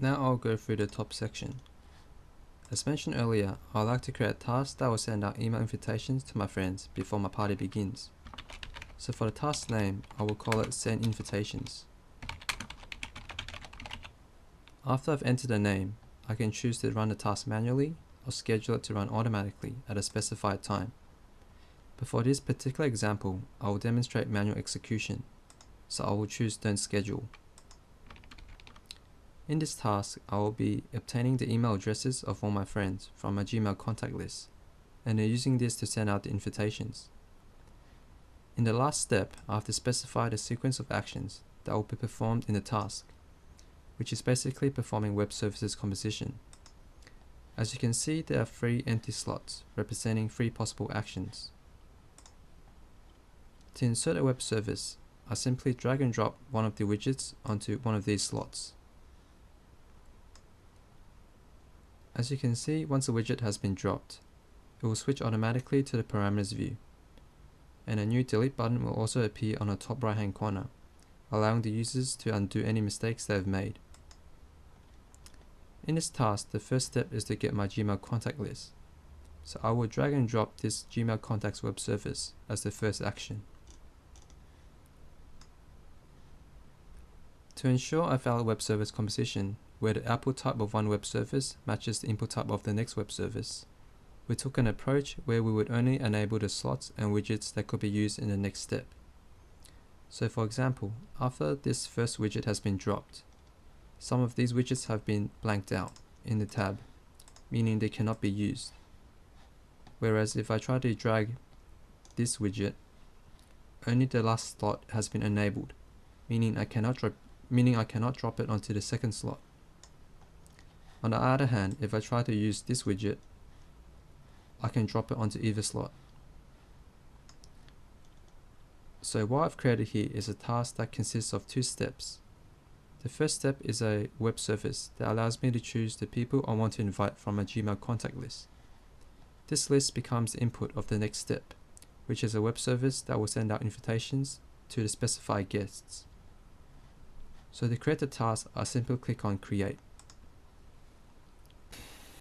Now I'll go through the top section. As mentioned earlier, I like to create tasks that will send out email invitations to my friends before my party begins. So for the task name, I will call it Send Invitations. After I've entered the name, I can choose to run the task manually or schedule it to run automatically at a specified time. But for this particular example, I will demonstrate manual execution, so I will choose Don't Schedule. In this task, I will be obtaining the email addresses of all my friends from my Gmail contact list, and then using this to send out the invitations. In the last step, I have to specify the sequence of actions that will be performed in the task, which is basically performing web services composition. As you can see, there are 3 empty slots representing 3 possible actions. To insert a web service, I simply drag and drop one of the widgets onto one of these slots. As you can see, once a widget has been dropped, it will switch automatically to the parameters view, and a new delete button will also appear on the top right hand corner, allowing the users to undo any mistakes they have made. In this task, the first step is to get my Gmail contact list, so I will drag and drop this Gmail contacts web service as the first action. To ensure a valid web service composition, where the output type of one web service matches the input type of the next web service, we took an approach where we would only enable the slots and widgets that could be used in the next step. So for example, after this first widget has been dropped, some of these widgets have been blanked out in the tab, meaning they cannot be used. Whereas if I try to drag this widget, only the last slot has been enabled, meaning I cannot drop it onto the second slot. On the other hand, if I try to use this widget, I can drop it onto either slot. So what I've created here is a task that consists of 2 steps. The first step is a web service that allows me to choose the people I want to invite from my Gmail contact list. This list becomes the input of the next step, which is a web service that will send out invitations to the specified guests. So to create the task, I simply click on Create.